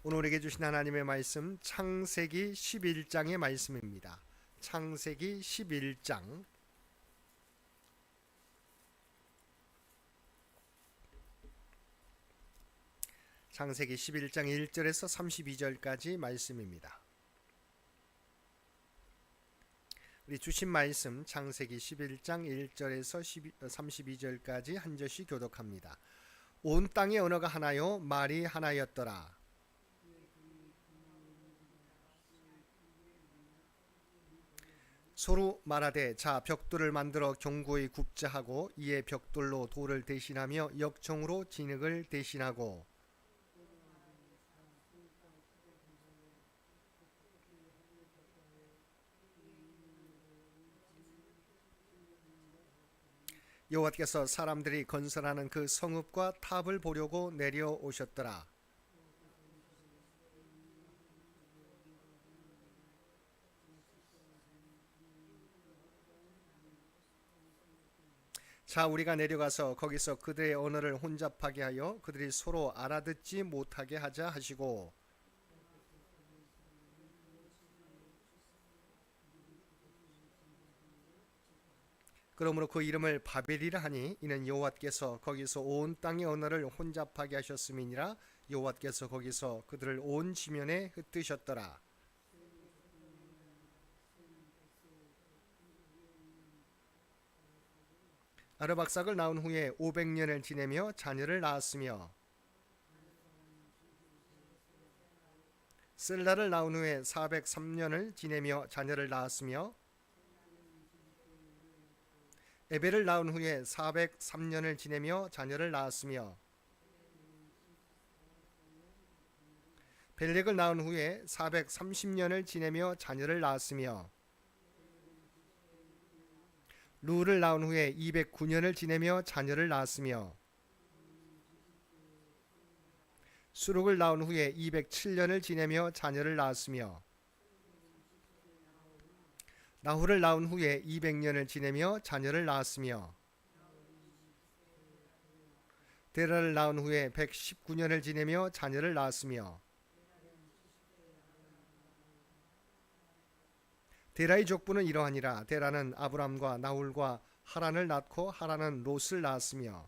오늘 우리에게 주신 하나님의 말씀 창세기 11장의 말씀입니다. 창세기 11장 창세기 11장 1절에서 32절까지 말씀입니다. 우리 주신 말씀 창세기 11장 1절에서 32절까지 한 절씩 교독합니다. 온 땅의 언어가 하나요 말이 하나였더라. 서로 말하되 자 벽돌을 만들어 견고히 굽자 하고 이에 벽돌로 돌을 대신하며 역청으로 진흙을 대신하고 여호와께서 사람들이 건설하는 그 성읍과 탑을 보려고 내려오셨더라. 자 우리가 내려가서 거기서 그들의 언어를 혼잡하게 하여 그들이 서로 알아듣지 못하게 하자 하시고 그러므로 그 이름을 바벨이라 하니 이는 여호와께서 거기서 온 땅의 언어를 혼잡하게 하셨음이니라. 여호와께서 거기서 그들을 온 지면에 흩으셨더라. 아르박삭을 낳은 후에 500년을 지내며 자녀를 낳았으며 셀라를 낳은 후에 403년을 지내며 자녀를 낳았으며 에벨을 낳은 후에 403년을 지내며 자녀를 낳았으며 벨렉을 낳은 후에 430년을 지내며 자녀를 낳았으며 루를 낳은 후에 209년을 지내며 자녀를 낳았으며 수룩을 낳은 후에 207년을 지내며 자녀를 낳았으며 나후를 낳은 후에 200년을 지내며 자녀를 낳았으며 데라를 낳은 후에 119년을 지내며 자녀를 낳았으며 데라의 족보는 이러하니라. 데라는 아브람과 나홀과 하란을 낳고 하란은 롯을 낳았으며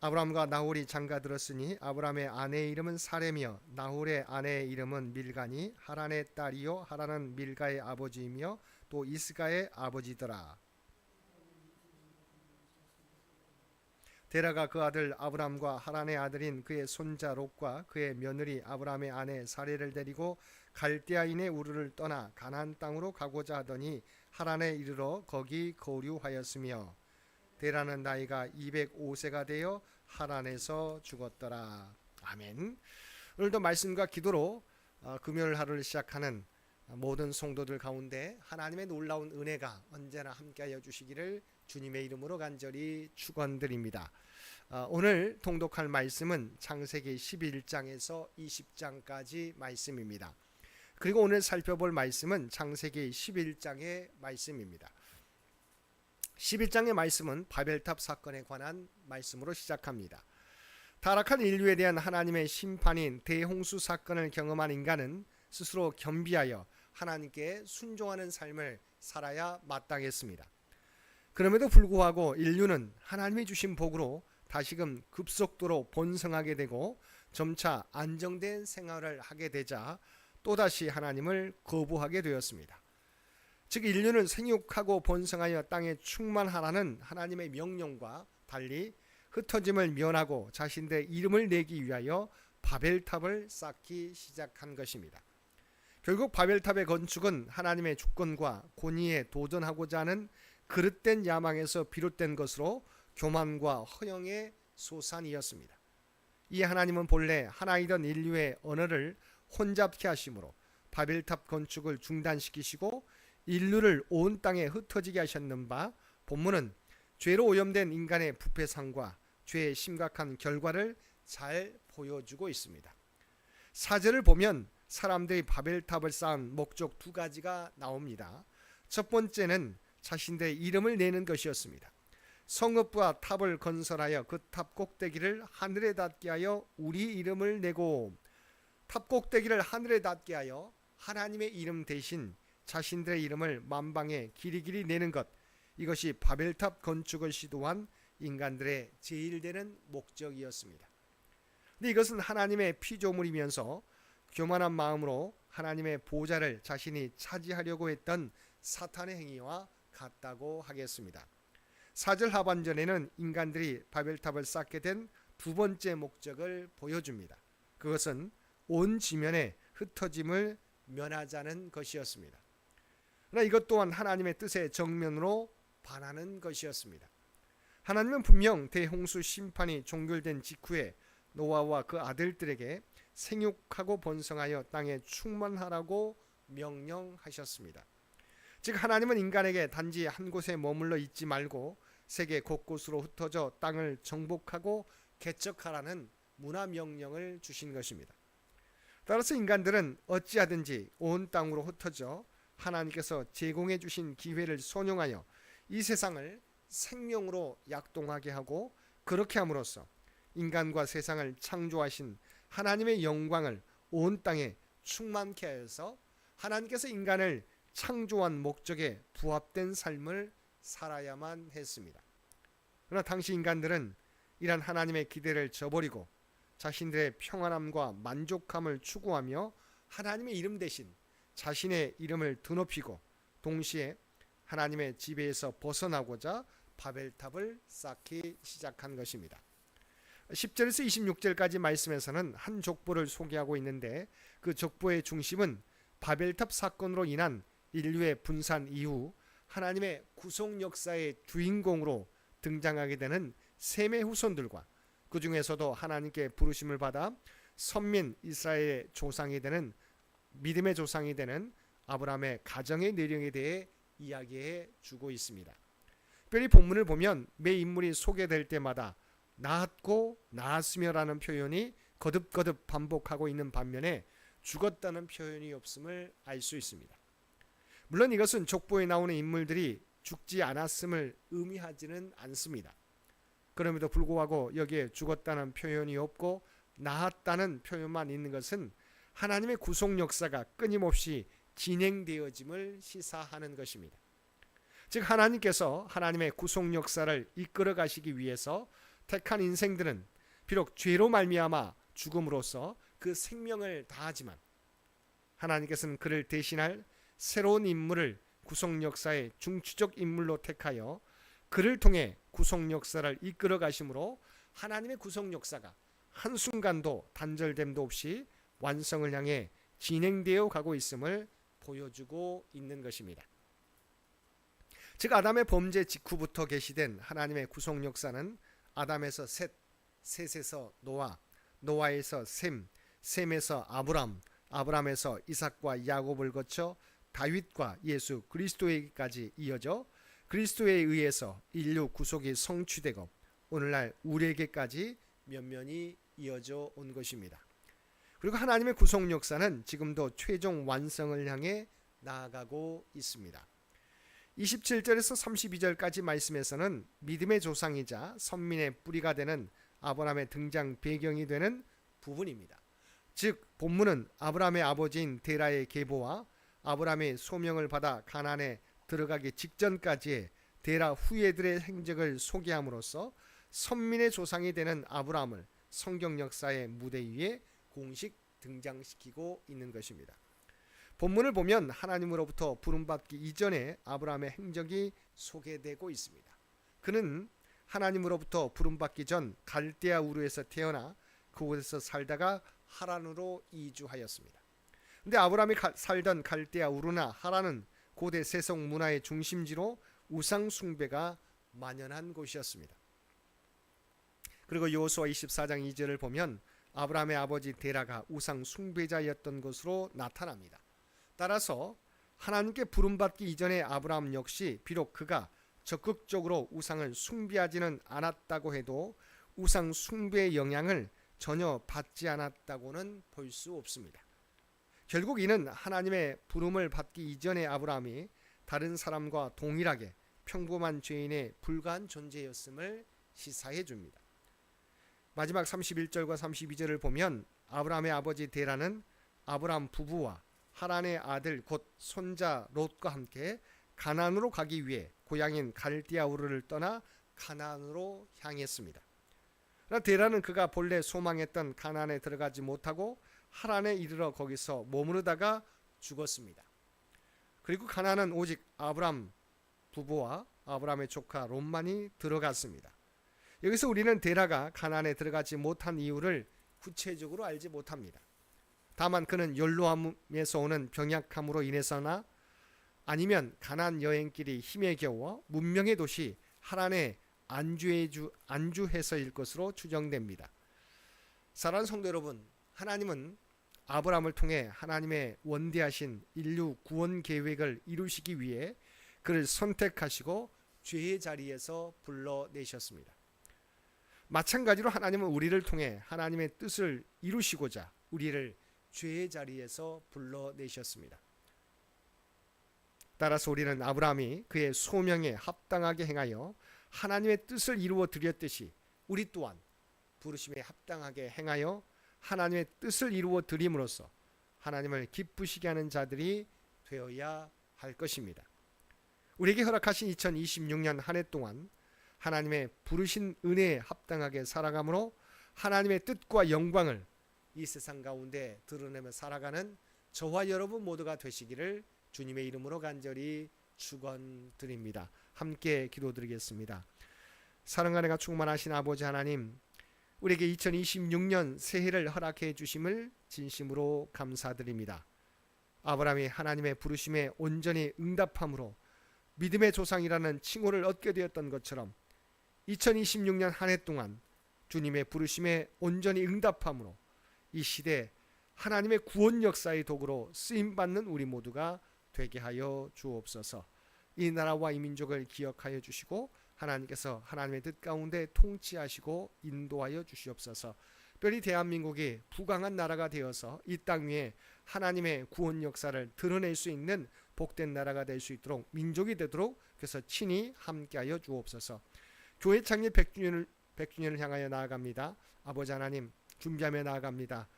아브람과 나홀이 장가들었으니 아브람의 아내의 이름은 사레며 나홀의 아내의 이름은 밀가니 하란의 딸이요 하란은 밀가의 아버지이며 또 이스가의 아버지더라. 데라가 그 아들 아브람과 하란의 아들인 그의 손자 롯과 그의 며느리 아브람의 아내 사레를 데리고 갈대아인의 우르를 떠나 가나안 땅으로 가고자 하더니 하란에 이르러 거기 거류하였으며 데라는 나이가 205세가 되어 하란에서 죽었더라. 아멘. 오늘도 말씀과 기도로 금요일 하루를 시작하는 모든 성도들 가운데 하나님의 놀라운 은혜가 언제나 함께하여 주시기를 주님의 이름으로 간절히 축원드립니다. 오늘 통독할 말씀은 창세기 11장에서 20장까지 말씀입니다. 그리고 오늘 살펴볼 말씀은 창세기 11장의 말씀입니다. 11장의 말씀은 바벨탑 사건에 관한 말씀으로 시작합니다. 타락한 인류에 대한 하나님의 심판인 대홍수 사건을 경험한 인간은 스스로 겸비하여 하나님께 순종하는 삶을 살아야 마땅했습니다. 그럼에도 불구하고 인류는 하나님이 주신 복으로 다시금 급속도로 번성하게 되고 점차 안정된 생활을 하게 되자 또다시 하나님을 거부하게 되었습니다. 즉 인류는 생육하고 번성하여 땅에 충만하라는 하나님의 명령과 달리 흩어짐을 면하고 자신들의 이름을 내기 위하여 바벨탑을 쌓기 시작한 것입니다. 결국 바벨탑의 건축은 하나님의 주권과 권위에 도전하고자 하는 그릇된 야망에서 비롯된 것으로 교만과 허영의 소산이었습니다. 이 하나님은 본래 하나이던 인류의 언어를 혼잡케 하심으로 바벨탑 건축을 중단시키시고 인류를 온 땅에 흩어지게 하셨는 바 본문은 죄로 오염된 인간의 부패상과 죄의 심각한 결과를 잘 보여주고 있습니다. 사절을 보면 사람들이 바벨탑을 쌓은 목적 두 가지가 나옵니다. 첫 번째는 자신들의 이름을 내는 것이었습니다. 성읍과 탑을 건설하여 그 탑 꼭대기를 하늘에 닿게 하여 우리 이름을 내고, 탑 꼭대기를 하늘에 닿게 하여 하나님의 이름 대신 자신들의 이름을 만방에 길이길이 내는 것, 이것이 바벨탑 건축을 시도한 인간들의 제일 되는 목적이었습니다. 근데 이것은 하나님의 피조물이면서 교만한 마음으로 하나님의 보좌를 자신이 차지하려고 했던 사탄의 행위와 같다고 하겠습니다. 4절 하반전에는 인간들이 바벨탑을 쌓게 된 두 번째 목적을 보여줍니다. 그것은 온 지면의 흩어짐을 면하자는 것이었습니다. 그러나 이것 또한 하나님의 뜻의 정면으로 반하는 것이었습니다. 하나님은 분명 대홍수 심판이 종결된 직후에 노아와 그 아들들에게 생육하고 번성하여 땅에 충만하라고 명령하셨습니다. 즉 하나님은 인간에게 단지 한 곳에 머물러 있지 말고 세계 곳곳으로 흩어져 땅을 정복하고 개척하라는 문화 명령을 주신 것입니다. 따라서 인간들은 어찌하든지 온 땅으로 흩어져 하나님께서 제공해 주신 기회를 선용하여 이 세상을 생명으로 약동하게 하고, 그렇게 함으로써 인간과 세상을 창조하신 하나님의 영광을 온 땅에 충만케 하여서 하나님께서 인간을 창조한 목적에 부합된 삶을 살아야만 했습니다. 그러나 당시 인간들은 이런 하나님의 기대를 저버리고 자신들의 평안함과 만족함을 추구하며 하나님의 이름 대신 자신의 이름을 드높이고, 동시에 하나님의 지배에서 벗어나고자 바벨탑을 쌓기 시작한 것입니다. 10절에서 26절까지 말씀에서는 한 족보를 소개하고 있는데, 그 족보의 중심은 바벨탑 사건으로 인한 인류의 분산 이후 하나님의 구속 역사의 주인공으로 등장하게 되는 셈의 후손들과, 그 중에서도 하나님께 부르심을 받아 선민 이스라엘의 조상이 되는, 믿음의 조상이 되는 아브라함의 가정의 내령에 대해 이야기해 주고 있습니다. 특별히 본문을 보면 매 인물이 소개될 때마다 낳았고 낳았으며라는 표현이 거듭거듭 반복하고 있는 반면에 죽었다는 표현이 없음을 알 수 있습니다. 물론 이것은 족보에 나오는 인물들이 죽지 않았음을 의미하지는 않습니다. 그럼에도 불구하고 여기에 죽었다는 표현이 없고 낳았다는 표현만 있는 것은 하나님의 구속 역사가 끊임없이 진행되어짐을 시사하는 것입니다. 즉 하나님께서 하나님의 구속 역사를 이끌어 가시기 위해서 택한 인생들은 비록 죄로 말미암아 죽음으로써 그 생명을 다하지만, 하나님께서는 그를 대신할 새로운 인물을 구속 역사의 중추적 인물로 택하여 그를 통해 구속 역사를 이끌어 가심으로 하나님의 구속 역사가 한순간도 단절됨도 없이 완성을 향해 진행되어 가고 있음을 보여주고 있는 것입니다. 즉 아담의 범죄 직후부터 계시된 하나님의 구속 역사는 아담에서 셋, 셋에서 노아, 노아에서 셈, 셈에서 아브람, 아브람에서 이삭과 야곱을 거쳐 다윗과 예수 그리스도에게까지 이어져 그리스도에 의해서 인류 구속이 성취되고 오늘날 우리에게까지 면면이 이어져 온 것입니다. 그리고 하나님의 구속 역사는 지금도 최종 완성을 향해 나아가고 있습니다. 27절에서 32절까지 말씀에서는 믿음의 조상이자 선민의 뿌리가 되는 아브라함의 등장 배경이 되는 부분입니다. 즉 본문은 아브라함의 아버지인 데라의 계보와 아브라함의 소명을 받아 가나안에 들어가기 직전까지의 데라 후예들의 행적을 소개함으로써 선민의 조상이 되는 아브라함을 성경 역사의 무대 위에 공식 등장시키고 있는 것입니다. 본문을 보면 하나님으로부터 부름받기 이전에 아브라함의 행적이 소개되고 있습니다. 그는 하나님으로부터 부름받기 전 갈대아 우르에서 태어나 그곳에서 살다가 하란으로 이주하였습니다. 근데 아브라함이 살던 갈대아 우르나 하란은 고대 세속 문화의 중심지로 우상 숭배가 만연한 곳이었습니다. 그리고 여호수아 24장 2절을 보면 아브라함의 아버지 데라가 우상 숭배자였던 것으로 나타납니다. 따라서 하나님께 부름받기 이전의 아브라함 역시 비록 그가 적극적으로 우상을 숭배하지는 않았다고 해도 우상 숭배의 영향을 전혀 받지 않았다고는 볼 수 없습니다. 결국 이는 하나님의 부름을 받기 이전의 아브라함이 다른 사람과 동일하게 평범한 죄인에 불과한 존재였음을 시사해 줍니다. 마지막 31절과 32절을 보면 아브라함의 아버지 데라는 아브라함 부부와 하란의 아들 곧 손자 롯과 함께 가나안으로 가기 위해 고향인 갈디아 우르를 떠나 가나안으로 향했습니다. 그러나 데라는 그가 본래 소망했던 가나안에 들어가지 못하고 하란에 이르러 거기서 머무르다가 죽었습니다. 그리고 가나안은 오직 아브라함 부부와 아브라함의 조카 롯만이 들어갔습니다. 여기서 우리는 데라가 가나안에 들어가지 못한 이유를 구체적으로 알지 못합니다. 다만 그는 연로함에서 오는 병약함으로 인해서나 아니면 가나안 여행길이 힘에 겨워 문명의 도시 하란에 안주해서일 것으로 추정됩니다. 사랑하는 성도 여러분, 하나님은 아브라함을 통해 하나님의 원대하신 인류 구원 계획을 이루시기 위해 그를 선택하시고 죄의 자리에서 불러내셨습니다. 마찬가지로 하나님은 우리를 통해 하나님의 뜻을 이루시고자 우리를 죄의 자리에서 불러내셨습니다. 따라서 우리는 아브라함이 그의 소명에 합당하게 행하여 하나님의 뜻을 이루어 드렸듯이 우리 또한 부르심에 합당하게 행하여 하나님의 뜻을 이루어 드림으로써 하나님을 기쁘시게 하는 자들이 되어야 할 것입니다. 우리에게 허락하신 2026년 한 해 동안 하나님의 부르신 은혜에 합당하게 살아감으로 하나님의 뜻과 영광을 이 세상 가운데 드러내며 살아가는 저와 여러분 모두가 되시기를 주님의 이름으로 간절히 축원드립니다. 함께 기도드리겠습니다. 사랑과 은혜가 충만하신 아버지 하나님, 우리에게 2026년 새해를 허락해 주심을 진심으로 감사드립니다. 아브라함이 하나님의 부르심에 온전히 응답함으로 믿음의 조상이라는 칭호를 얻게 되었던 것처럼 2026년 한 해 동안 주님의 부르심에 온전히 응답함으로 이 시대 하나님의 구원 역사의 도구로 쓰임받는 우리 모두가 되게 하여 주옵소서. 이 나라와 이 민족을 기억하여 주시고 하나님께서 하나님의 뜻 가운데 통치하시고 인도하여 주시옵소서. 특별히 대한민국이 부강한 나라가 되어서 이 땅 위에 하나님의 구원 역사를 드러낼 수 있는 복된 나라가 될 수 있도록, 민족이 되도록 그래서 친히 함께하여 주옵소서. 교회 창립 100주년을 향하여 나아갑니다. 아버지 하나님, 준비하며 나아갑니다.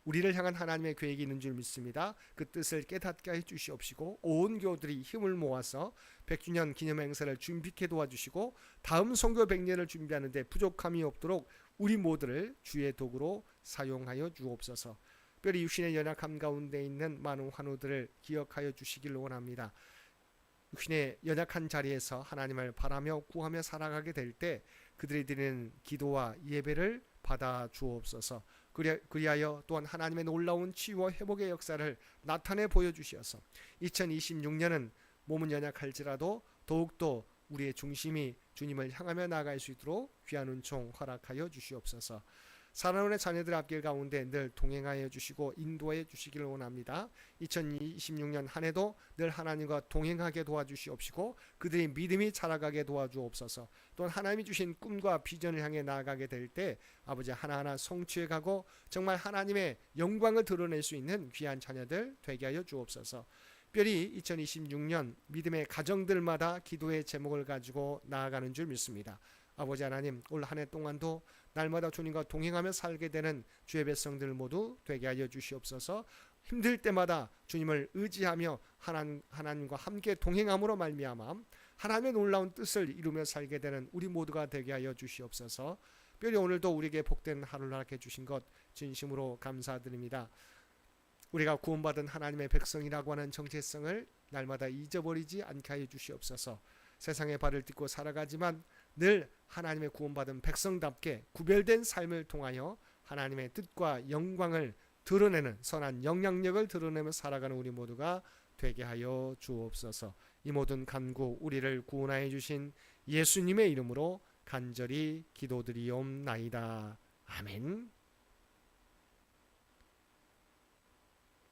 우리를 향한 하나님의 계획이 있는 줄 믿습니다. 그 뜻을 깨닫게 해주시옵시고 온 교우들이 힘을 모아서 100주년 기념 행사를 준비케 도와주시고 다음 선교 100년을 준비하는데 부족함이 없도록 우리 모두를 주의 도구로 사용하여 주옵소서. 특별히 육신의 연약함 가운데 있는 많은 환우들을 기억하여 주시길 원합니다. 육신의 연약한 자리에서 하나님을 바라며 구하며 살아가게 될 때 그들이 드리는 기도와 예배를 받아 주옵소서. 그리하여 또한 하나님의 놀라운 치유와 회복의 역사를 나타내 보여주시어서 2026년은 몸은 연약할지라도 더욱더 우리의 중심이 주님을 향하며 나아갈 수 있도록 귀한 은총 허락하여 주시옵소서. 사랑하는 자녀들 앞길 가운데 늘 동행하여 주시고 인도하여 주시기를 원합니다. 2026년 한 해도 늘 하나님과 동행하게 도와주시옵시고 그들의 믿음이 자라가게 도와주옵소서. 또한 하나님이 주신 꿈과 비전을 향해 나아가게 될 때 아버지 하나하나 성취해 가고 정말 하나님의 영광을 드러낼 수 있는 귀한 자녀들 되게 하여 주옵소서. 특별히 2026년 믿음의 가정들마다 기도의 제목을 가지고 나아가는 줄 믿습니다. 아버지 하나님, 올 한 해 동안도 날마다 주님과 동행하며 살게 되는 주의 백성들 모두 되게 하여 주시옵소서. 힘들 때마다 주님을 의지하며 하나님과 함께 동행함으로 말미암아 하나님의 놀라운 뜻을 이루며 살게 되는 우리 모두가 되게 하여 주시옵소서. 특별히 오늘도 우리에게 복된 하루를 허락해 주신 것 진심으로 감사드립니다. 우리가 구원받은 하나님의 백성이라고 하는 정체성을 날마다 잊어버리지 않게 하여 주시옵소서. 세상의 발을 딛고 살아가지만 늘 하나님의 구원받은 백성답게 구별된 삶을 통하여 하나님의 뜻과 영광을 드러내는 선한 영향력을 드러내며 살아가는 우리 모두가 되게 하여 주옵소서. 이 모든 간구 우리를 구원하여 주신 예수님의 이름으로 간절히 기도드리옵나이다. 아멘.